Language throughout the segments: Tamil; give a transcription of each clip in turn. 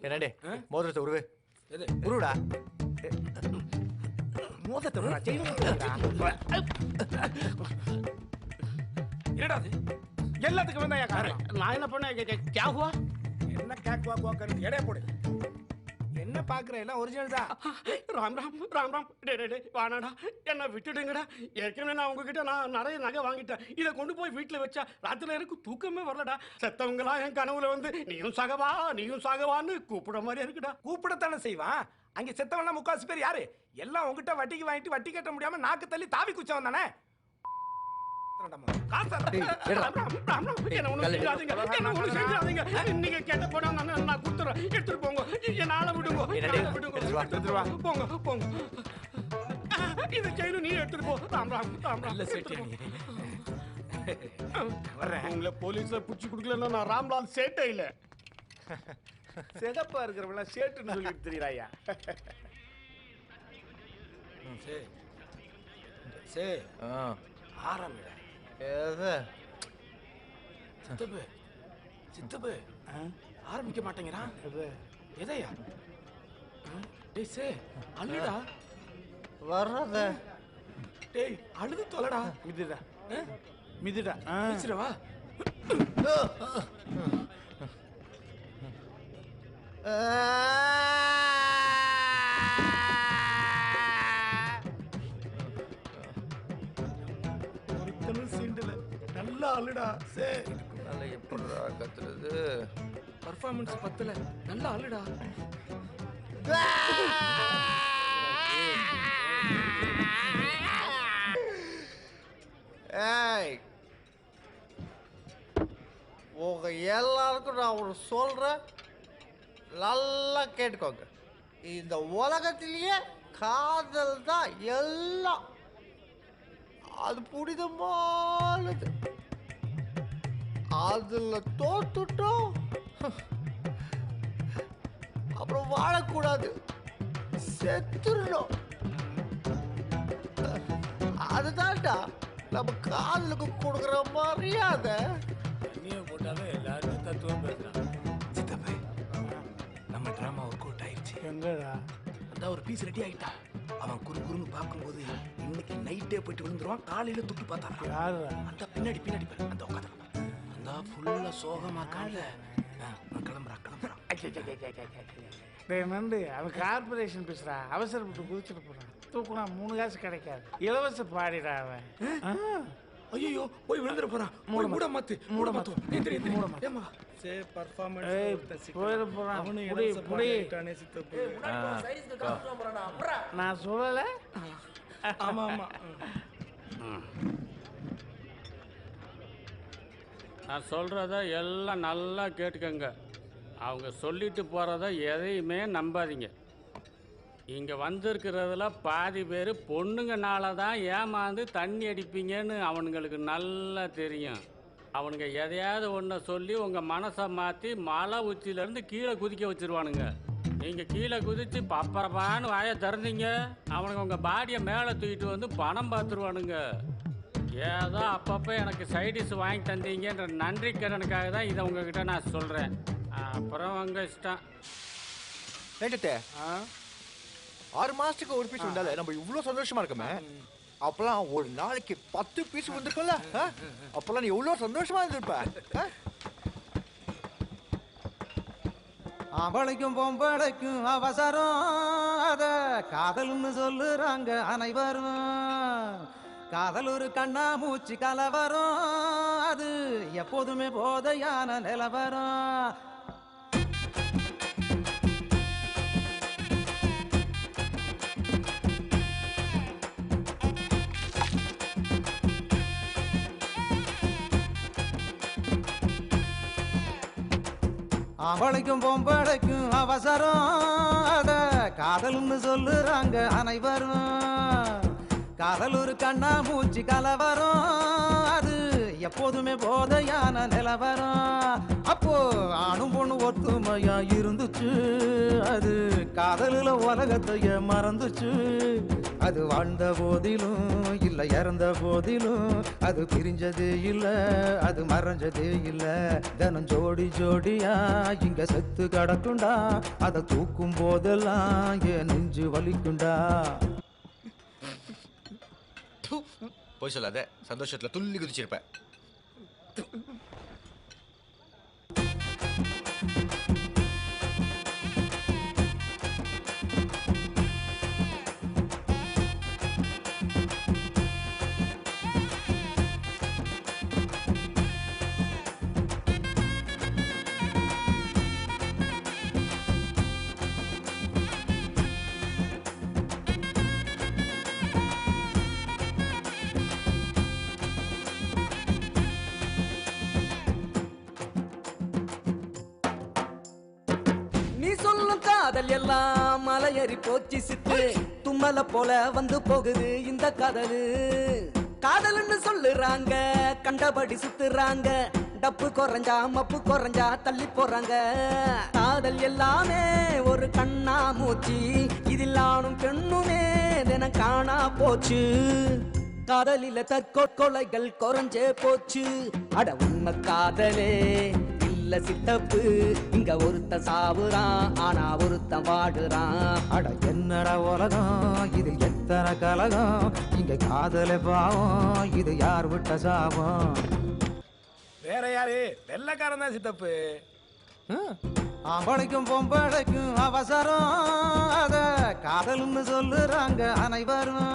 என்னடே மோதிரத்தை உருவு உருடா மோதிரத்தை உருடா என்னடா அது எல்லாத்துக்கும் தான் காரணம். நான் என்ன பண்ண கேகுவா என்ன கேக்குவா குவாக்கறது எடைய போடு. என்ன பாக்குற எல்லாம் ஒரிஜினல் தான். ராம் ராம் ராம் ராம் டே வாடாடா என்ன விட்டுடுங்கடா. ஏற்கனவே நான் உங்ககிட்ட நான் நிறைய நகை வாங்கிட்டேன். இதை கொண்டு போய் வீட்டில் வச்சா ராத்திரில எனக்கு தூக்கமே வரலடா. செத்தவங்களா என் கனவுல வந்து நீயும் சாகவான்னு கூப்பிட மாதிரி இருக்குடா. கூப்பிடத்தானே செய்வான். அங்க செத்தவனா முக்காசு பேர் யாரு? எல்லாம் உங்ககிட்ட வட்டிக்கு வாங்கிட்டு வட்டி கட்ட முடியாம நாக்கு தள்ளி தாவி குச்சவன் தானே. நீங்க கேட்ட போனா நான் கொடுத்துறேன். எடுத்துட்டு போங்க. என்னால விடுங்க. போங்க போங்க. இந்த செயினு நீ எடுத்துட்டு போ. ராம் ராம் ராம் ராம். உங்களை போலீஸ்ல புடிச்சு கொடுக்கலன்னா நான் ராம்லால் சேட்டே இல்ல. சிகப்பா இருக்கிறவங்க சேட்டுன்னு சொல்லிட்டு தெரியுறாயா. ஆரம்பிட சித்தப்பு ஆரம்பிக்க மாட்டேங்கிறான். எதையா டேய் சே அழுடா வர்றத டேய் அழுது தொலைடா. மிதுடா மிதுடா வச்சிரவா. நல்லா அழுடா. எப்படா கத்துறது? பர்ஃபார்மன்ஸ் பத்தல. நல்லா அழுடா. ஏய் உங்க எல்லாருக்கும் நான் ஒரு சொல்றேன், நல்லா கேட்டுக்கோங்க. இந்த உலகத்திலேயே காதல் தான் எல்லாம். அது புனிதமானது. அதுல தோத்துட்டோம் அப்புறம் வாழக்கூடாது, செத்துடணும். அதுதான்டா நம்ம காதலுக்கு கொடுக்குற மரியாதை. போட்டாவே எல்லாருமே தத்துவம் பேசுறான். சித்தப்பு நம்ம டிராமா ஒர்க் அவுட் ஆயிடுச்சு. எங்கடா அந்த ஒரு பீஸ் ரெடி ஆயிட்டா. அவன் குறுன்னு பார்க்கும்போது இன்னைக்கு நைட்டே போயிட்டு விழுந்துருவான். காலையில தொட்டு பார்த்தாரான். யாரு? அந்த பின்னாடி பாரு. அந்த உட்காந்து அந்த ஃபுல்லா சோகமா காணல. கிளம்புறான். நண்டு அவன் கார்பரேஷன் பேசுறா. அவசரப்பட்டு குதிச்சுட்டு போறான். தூக்குனா 3 காசு கிடைக்காது. இலவச பாடிடா அவன். ஐயோ போய் விழுந்துற போறான். மூட மாத்து. ஏமா சே பர்ஃபார்மன்ஸ் போயிட போறான். நான் சொல்லல. ஆமா நான் சொல்கிறத எல்லாம் நல்லா கேட்டுக்கங்க. அவங்க சொல்லிட்டு போகிறத எதையுமே நம்பாதீங்க. இங்கே வந்திருக்கிறதுல பாதி பேர் பொண்ணுங்கனால தான் ஏமாந்து தண்ணி அடிப்பீங்கன்னு அவனுங்களுக்கு நல்லா தெரியும். அவனுங்க எதையாவது ஒன்றை சொல்லி உங்கள் மனசை மாற்றி மலை உச்சியிலேருந்து கீழே குதிக்க வச்சுருவானுங்க. நீங்கள் கீழே குதித்து பப்பரப்பான்னு வாயை திறந்தீங்க, அவனுங்க உங்கள் பாடியை மேலே தூக்கிட்டு வந்து பணம் பார்த்துருவானுங்க. ஏதோ அப்பப்போ எனக்கு சைடிஷ் வாங்கி தந்தீங்கன்ற நன்றி கடனுக்காக தான் இதை உங்ககிட்ட நான் சொல்கிறேன். அப்புறம் உங்கள் இஷ்டம். கேட்டுட்டே 6 மாசத்துக்கு ஒரு பீஸ் வந்தாலே நம்ம இவ்வளோ சந்தோஷமா இருக்கமே. அப்பெல்லாம் ஒரு நாளைக்கு 10 பீஸ் வந்திருக்கோம்ல. அப்பெல்லாம் நீ எவ்வளோ சந்தோஷமா இருந்திருப்ப. ஆம்பளைக்கும் பொம்பளைக்கும் அவசரம், அத காதல்னு சொல்லுறாங்க அனைவரும். காதல் ஒரு கண்ணா மூச்சு கலவரம், அது எப்போதுமே போதையான நிலவரம். ஆம்பளைக்கும் பொம்பளைக்கும் அவசரம், அத காதல்னு சொல்லுறாங்க அனைவரும். காதல் ஒரு கண்ணா மூச்சு கலவரம், அது எப்போதுமே போதையான நிலவரம். அப்போ ஆணும் பொண்ணு ஒத்துமையா இருந்துச்சு. அது காதலில் உலகத்தைய மறந்துச்சு. அது வாழ்ந்த போதிலும் இல்ல இறந்த போதிலும் அது பிரிஞ்சதே இல்ல, அது மறைஞ்சதே இல்ல. தினம் ஜோடி ஜோடியா இங்க செத்து கிடக்குண்டா. அதை தூக்கும் போதெல்லாம் என் நெஞ்சு வலிக்குண்டா. போய் சொல்லாத, சந்தோஷத்துல துள்ளி குதிச்சிருப்ப. காதல் எல்லாம் மலையேறி போச்சு சித்து. தும்மல போல வந்து போகுது இந்த காதலு. காதல்னு சொல்லுறாங்க, கண்டபடி சுத்துறாங்க. டப்பு குறைஞ்சா மப்பு குறைஞ்சா தள்ளி போறாங்க. காதல் எல்லாமே ஒரு கண்ணா மூச்சு. இதில் ஆணும் பெண்ணுமே தினம் காணா போச்சு. காதலில தற்கொலைகள் குறைஞ்சே போச்சு. அட உண்மை காதலே இல்ல சித்தப்பு. இங்க ஒருத்த சாவுறான், ஆனா ஒருத்த வாடுறான். அட என்னடா உலகம், இது எத்தனை கலகம். இங்க காதல பாவம், இது யார் விட்ட சாபம். வேற யாரு? வெள்ளக்காரன் தான் சித்தப்பு. ஆம்பளைக்கும் பொம்பளைக்கும் அவசரம். அத காதல்னு சொல்லுறாங்க அனைவரும்.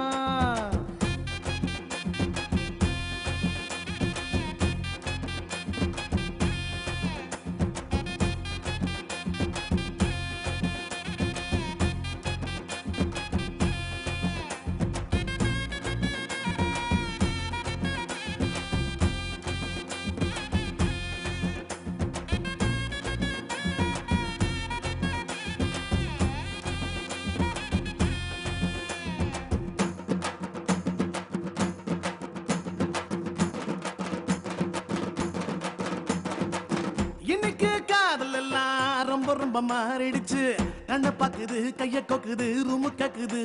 இன்னைக்கு காதல் எல்லாம் ரொம்ப ரொம்ப மாறிடுச்சு. கண்ண பாக்குது, கைய கொக்குது, ரூமு கக்குது.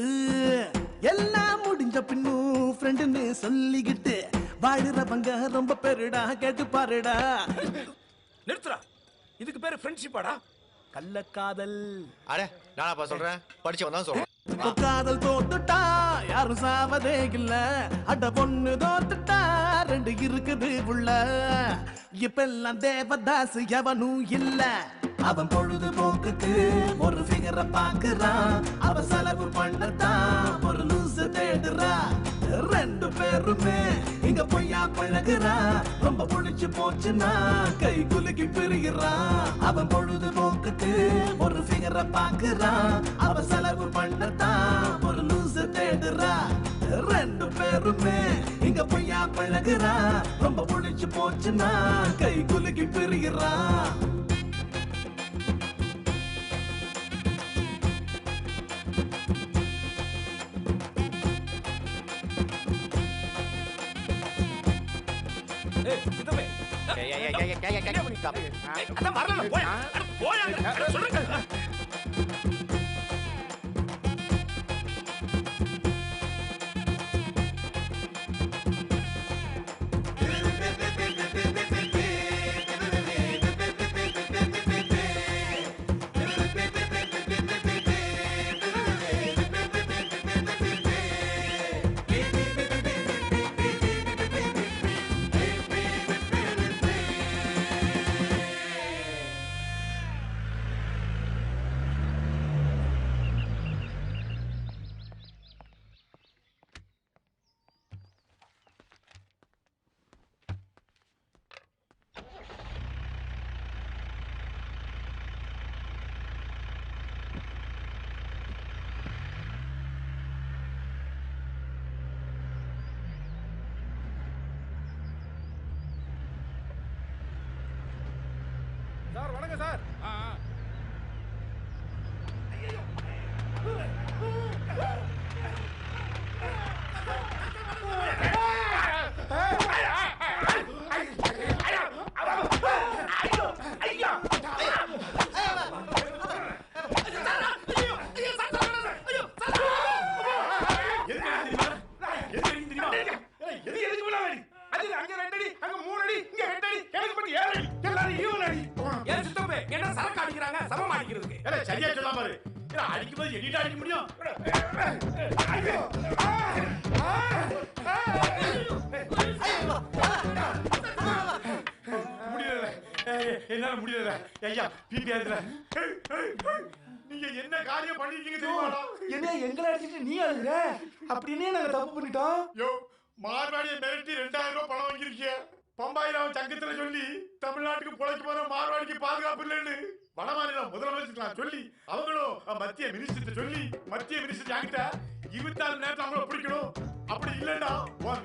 எல்லாம் முடிஞ்ச பின்னும் ஃப்ரெண்டுன்னு சொல்லிக்கிட்டு வாழுறவங்க ரொம்ப பேருடா. கேட்டு பாருடா. நிறுத்துறா. இதுக்கு பேரு ஃப்ரெண்ட்ஷிப்பாடா? கள்ளக்காதல். அட நானாப்பா சொல்றேன், படிச்சவன் தான் சொல்றேன். காதல் தோத்துட்டா யாரும் சாவதே இல்ல. அட பொண்ணு தோத்துட்டா ரெண்டு இருக்குது உள்ள. இப்பெல்லாம் தேவதாஸ் எவனும் இல்ல. அவன் பொழுதுபோக்குக்கு ஒரு ஃபிகரை பாக்குறான். அவன் செலவு பண்ணத்தான் ஒரு லூசு தேடுறா. ரெண்டு பேருமே இங்க பொய்யா பழகுறா. ரொம்ப புடிச்சு போச்சுன்னா கை குலுக்கி பிரிகிறா. அவன் பொழுதுபோக்குக்கு ஒரு ஃபிகரை பாக்குறான். அவன் செலவு பண்ணத்தான் ஒரு லூசு தேடுறா. ரெண்டு பேருமே இங்க பொய்யா பழகுறா. ரொம்ப புடிச்சு போச்சுன்னா கை குலுக்கி பிரிகிறா. சரியா சொல்லாம பாரு. அடிக்கும் போது எடிட்டா அடிக்க முடியும். முடியல, என்னால முடியல. ஐயா பிபி ஆகுதுல. நீங்க என்ன காரியம் பண்ணிருக்கீங்க தெரியுமாடா? என்ன எங்களை அடிச்சிட்டு நீ அழுகுற? அப்படின்னே நாங்க தப்பு பண்ணிட்டோம். யோ மார்வாடியை மிரட்டி 2000 ரூபாய் பணம் வாங்கிருக்கீங்க. பம்பாயிராவன் சங்கத்துல சொல்லி தமிழ்நாட்டுக்கு பொழைக்க போற மார்வாடிக்கு பாதுகாப்பு இல்லைன்னு வடமாநில முதலமைச்சர் சொல்லி அவங்களும் மத்திய மினிஸ்டர் சொல்லி மத்திய மினிஸ்டர் என்கிட்ட 24 மணி நேரத்துல அவங்கள பிடிக்கணும். அப்படி இல்லைன்னா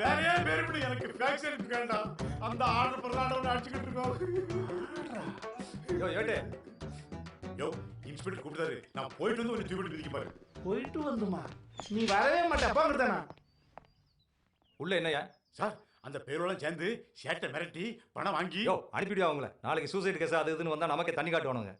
வேறையே பேரு எனக்கு வேக்சின் வேண்டாம். அந்த ஆர்டர் பிரதான அடிச்சுக்கிட்டு இருக்கோம். யோ இன்ஸ்பெக்டர் கூப்பிட்டாரு. நான் போயிட்டு வந்து ஒரு டியூபிட் பிடிக்க பாரு. போயிட்டு வந்துமா நீ வரவே மாட்டப்பா தானா? உள்ள என்னையா சார் அந்த பேரோலாம் சேர்ந்து சேட்டை மிரட்டி பணம் வாங்கி அனுப்பிடுவா அவங்கள. நாளைக்கு சூசைட் கேஸ் அது இதுன்னு வந்தா நமக்கே தண்ணி காட்டுவானுங்க.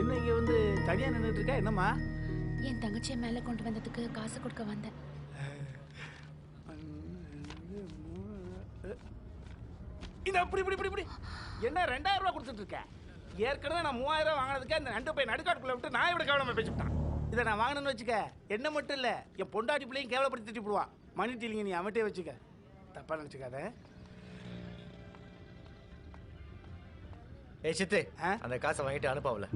என்ன இங்க வந்து தனியா நின்றுட்டு இருக்கா? என்னம்மா? என் தங்கச்சியை மேல கொண்டு வந்ததுக்கு காசு கொடுக்க வந்தேன். இது அப்படி இப்படி இப்படி இப்படி என்ன 2000 ரூபாய் கொடுத்துட்டு இருக்க? ஏற்கனவே நான் 3000 ரூபாய் வாங்கினதுக்கு அந்த 2 பையன் நடுக்காட்டுக்குள்ள விட்டு நான் இவ்வளவு கவனமா பேசிவிட்டான். இதை நான் வாங்கினேன்னு வச்சுக்க, என்ன மட்டும் இல்ல என் பொண்டாட்டி பிள்ளையும் கேவலப்படுத்தி திட்டி போடுவான். மணி டீலிங்க நீ அவட்டே வச்சுக்க, தப்பா நினைச்சுக்காத. ஏய் சித்து, அந்த காசை வாங்கிட்டு அனுப்பாவல.